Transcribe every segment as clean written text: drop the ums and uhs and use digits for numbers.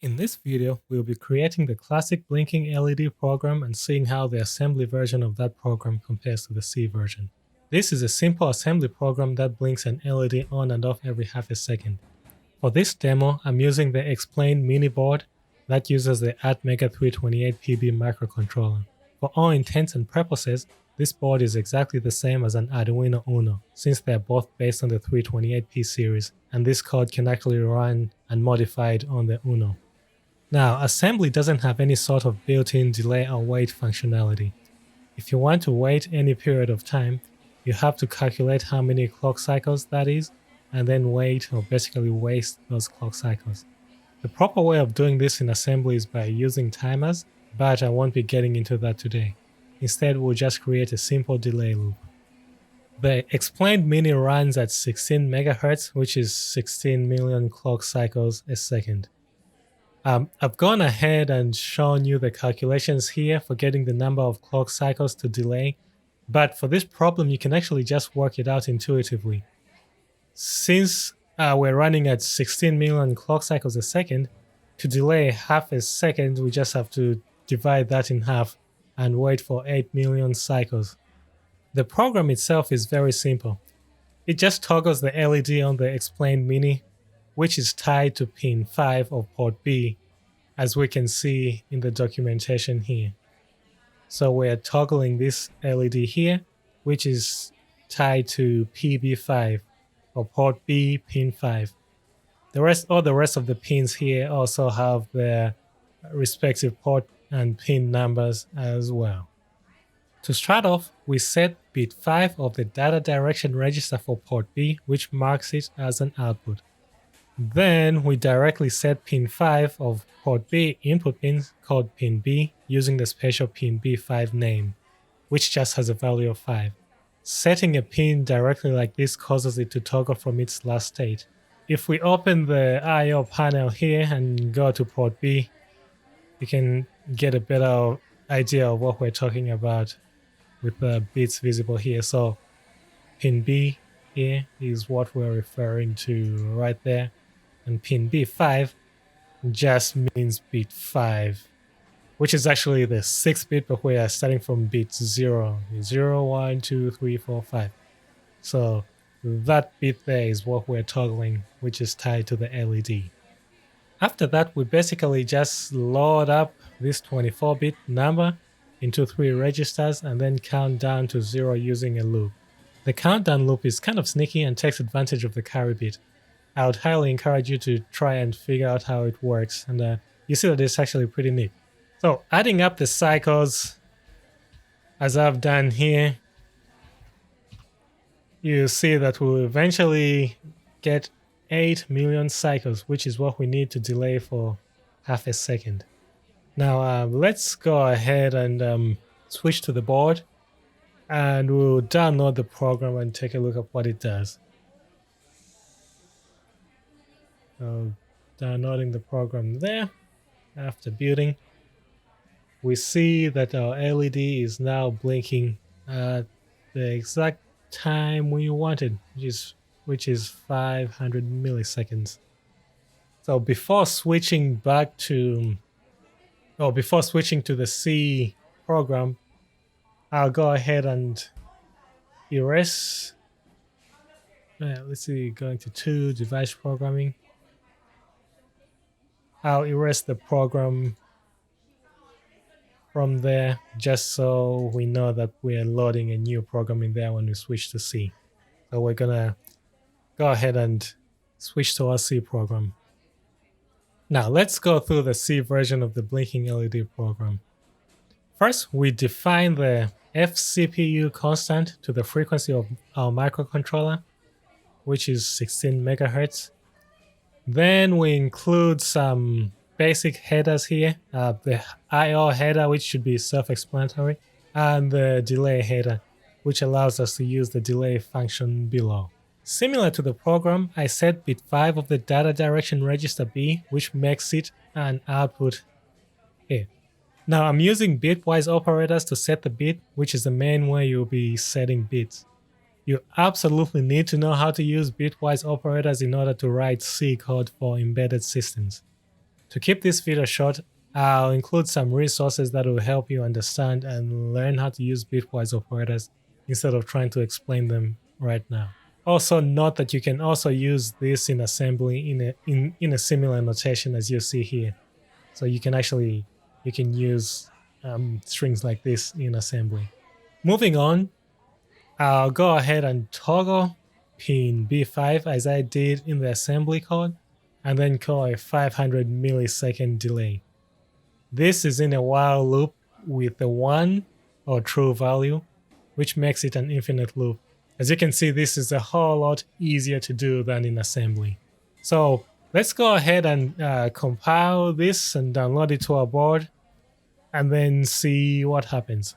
In this video, we'll be creating the classic blinking LED program and seeing how the assembly version of that program compares to the C version. This is a simple assembly program that blinks an LED on and off every half a second. For this demo, I'm using the Explain mini board that uses the Atmega 328PB microcontroller. For all intents and purposes, this board is exactly the same as an Arduino Uno, since they are both based on the 328P series, and this code can actually run and modified on the Uno. Now, assembly doesn't have any sort of built-in delay or wait functionality. If you want to wait any period of time, you have to calculate how many clock cycles that is, and then wait or basically waste those clock cycles. The proper way of doing this in assembly is by using timers, but I won't be getting into that today. Instead, we'll just create a simple delay loop. The explained mini runs at 16 MHz, which is 16 million clock cycles a second. I've gone ahead and shown you the calculations here for getting the number of clock cycles to delay, but for this problem you can actually just work it out intuitively. Since we're running at 16 million clock cycles a second, to delay half a second we just have to divide that in half and wait for 8 million cycles. The program itself is very simple. It just toggles the LED on the explained mini, which is tied to pin 5 of port B, as we can see in the documentation here. So we're toggling this LED here, which is tied to PB5 or port B pin 5. All the rest of the pins here also have their respective port and pin numbers as well. To start off, we set bit 5 of the data direction register for port B, which marks it as an output. Then we directly set pin 5 of port B input pin called pin B using the special pin B5 name, which just has a value of 5. Setting a pin directly like this causes it to toggle from its last state. If we open the I/O panel here and go to port B, you can get a better idea of what we're talking about with the bits visible here. So pin B here is what we're referring to right there. And pin B5 just means bit 5, which is actually the 6th bit, but we are starting from bit 0. 0, 1, 2, 3, 4, 5. So that bit there is what we're toggling, which is tied to the LED. After that, we basically just load up this 24-bit number into 3 registers and then count down to 0 using a loop. The countdown loop is kind of sneaky and takes advantage of the carry bit. I would highly encourage you to try and figure out how it works, and you see that it's actually pretty neat. So adding up the cycles, as I've done here, you see that we'll eventually get 8 million cycles, which is what we need to delay for half a second. Now let's go ahead and switch to the board, and we'll download the program and take a look at what it does. So downloading the program there. After building, we see that our LED is now blinking at the exact time we wanted, which is 500 milliseconds. So before switching to the C program, I'll go ahead and erase. Let's see, going to 2 device programming. I'll erase the program from there just so we know that we're loading a new program in there when we switch to C. So we're gonna go ahead and switch to our C program. Now let's go through the C version of the blinking LED program. First, we define the FCPU constant to the frequency of our microcontroller, which is 16 MHz. Then we include some basic headers here, the I/O header, which should be self-explanatory, and the delay header, which allows us to use the delay function below. Similar to the program, I set bit 5 of the data direction register B, which makes it an output here. Now I'm using bitwise operators to set the bit, which is the main way you'll be setting bits. You absolutely need to know how to use bitwise operators in order to write C code for embedded systems. To keep this video short, I'll include some resources that will help you understand and learn how to use bitwise operators instead of trying to explain them right now. Also note that you can also use this in assembly in a similar notation as you see here. So you can use strings like this in assembly. Moving on, I'll go ahead and toggle pin B5 as I did in the assembly code, and then call a 500 millisecond delay. This is in a while loop with a 1 or true value, which makes it an infinite loop. As you can see, this is a whole lot easier to do than in assembly. So let's go ahead and compile this and download it to our board, and then see what happens.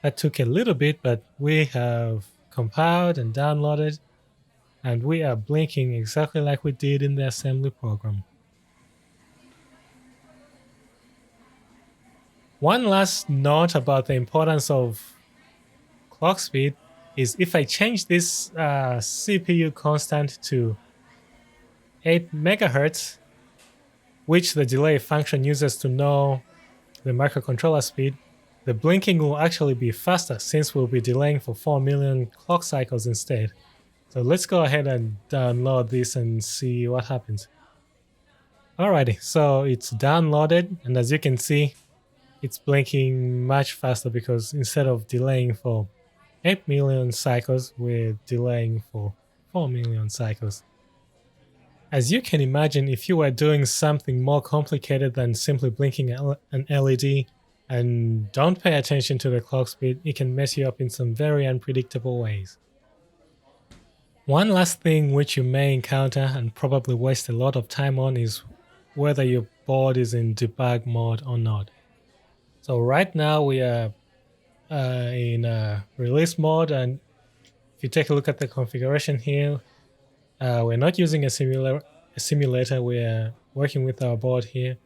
That took a little bit, but we have compiled and downloaded, and we are blinking exactly like we did in the assembly program. One last note about the importance of clock speed is if I change this CPU constant to 8 megahertz, which the delay function uses to know the microcontroller speed, the blinking will actually be faster since we'll be delaying for 4 million clock cycles instead. So let's go ahead and download this and see what happens. Alrighty, so it's downloaded, and as you can see, it's blinking much faster because instead of delaying for 8 million cycles, we're delaying for 4 million cycles. As you can imagine, if you were doing something more complicated than simply blinking an LED and don't pay attention to the clock speed, it can mess you up in some very unpredictable ways. One last thing which you may encounter and probably waste a lot of time on is whether your board is in debug mode or not. So right now we are in release mode, and if you take a look at the configuration here, we're not using a simulator, we're working with our board here,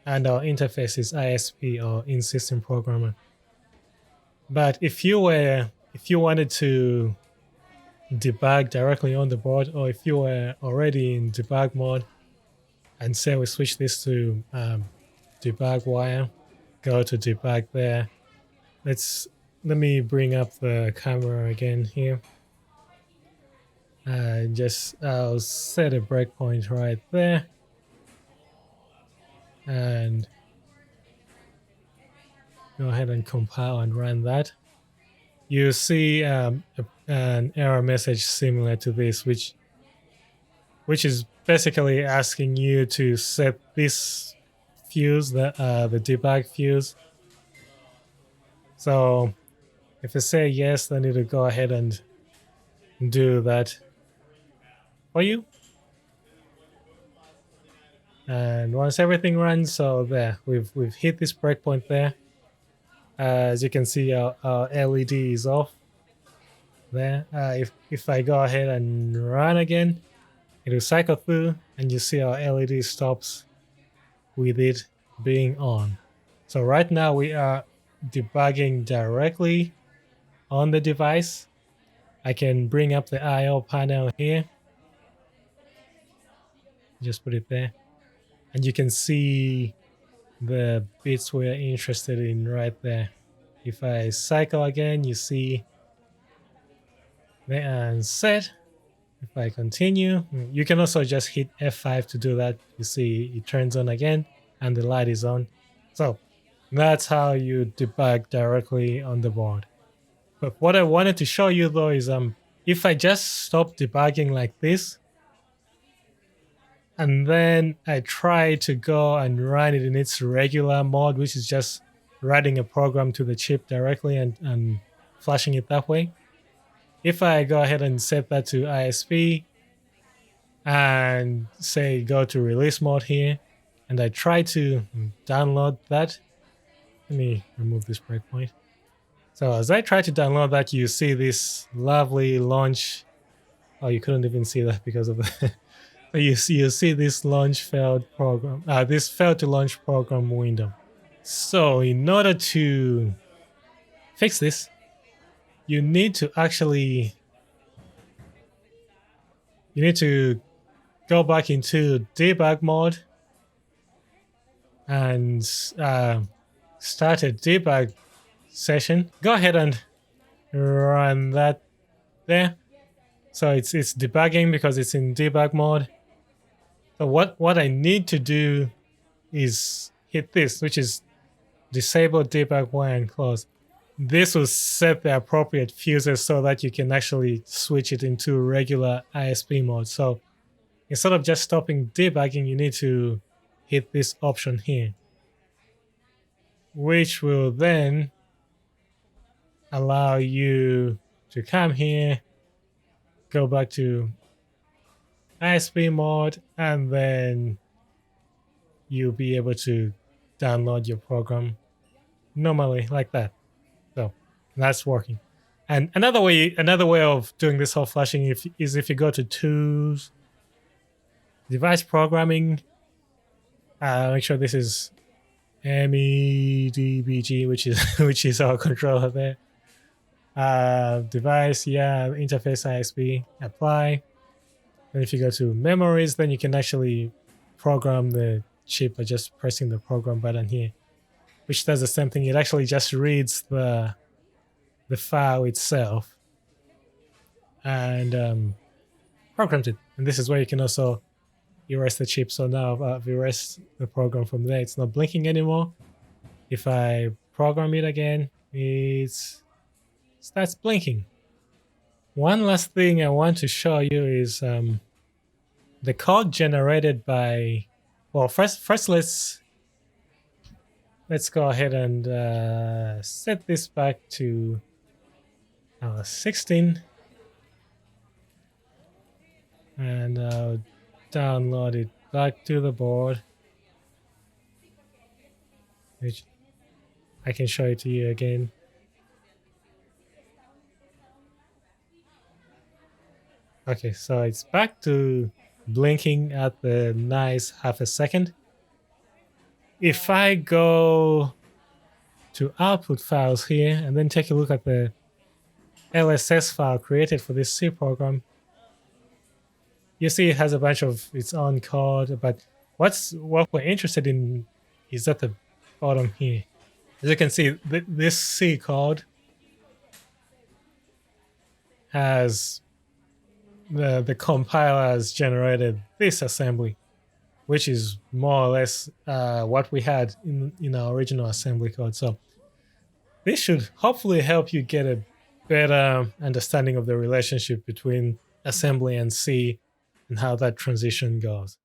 and our interface is ISP or in-system programmer. But if you wanted to debug directly on the board, or if you were already in debug mode, and say we switch this to debug wire, go to debug there. Let me bring up the camera again here. I'll set a breakpoint right there, and go ahead and compile and run that. You see an error message similar to this, which is basically asking you to set this fuse, the debug fuse. So if I say yes, then it'll go ahead and do that for you. And once everything runs, so there, we've hit this breakpoint there. As you can see, our LED is off there. If I go ahead and run again, it will cycle through, and you see our LED stops with it being on. So right now we are debugging directly on the device. I can bring up the I/O panel here. Just put it there, and you can see the bits we're interested in right there. If I cycle again, you see the unset. If I continue, you can also just hit F5 to do that. You see it turns on again and the light is on. So that's how you debug directly on the board. But what I wanted to show you though is if I just stop debugging like this, and then I try to go and run it in its regular mode, which is just writing a program to the chip directly and flashing it that way. If I go ahead and set that to ISP and say go to release mode here, and I try to download that, let me remove this breakpoint. So as I try to download that, you see this lovely launch. Oh, you couldn't even see that because of the you see this launch failed program, this failed to launch program window. So in order to fix this, you need to go back into debug mode and start a debug session. Go ahead and run that there. So it's debugging because it's in debug mode. So what I need to do is hit this, which is disable debug while enclosed. This will set the appropriate fuses so that you can actually switch it into regular ISP mode. So instead of just stopping debugging, you need to hit this option here, which will then allow you to come here, go back to ISP mode, and then you'll be able to download your program normally like that. So that's working. And another way of doing this whole flashing is if you go to Tools, Device Programming, make sure this is MEDBG, which is our controller there. Device, interface ISP, apply. And if you go to memories, then you can actually program the chip by just pressing the program button here, which does the same thing. It actually just reads the file itself and programs it. And this is where you can also erase the chip. So now I've erased the program from there. It's not blinking anymore. If I program it again, it starts blinking. One last thing I want to show you is the code generated by, well, first let's go ahead and set this back to 16 and download it back to the board, which I can show it to you again. Okay, so it's back to blinking at the nice half a second. If I go to output files here and then take a look at the LSS file created for this C program, you see it has a bunch of its own code, but what we're interested in is at the bottom here. As you can see, this C code has the compiler has generated this assembly, which is more or less what we had in our original assembly code. So this should hopefully help you get a better understanding of the relationship between assembly and C and how that transition goes.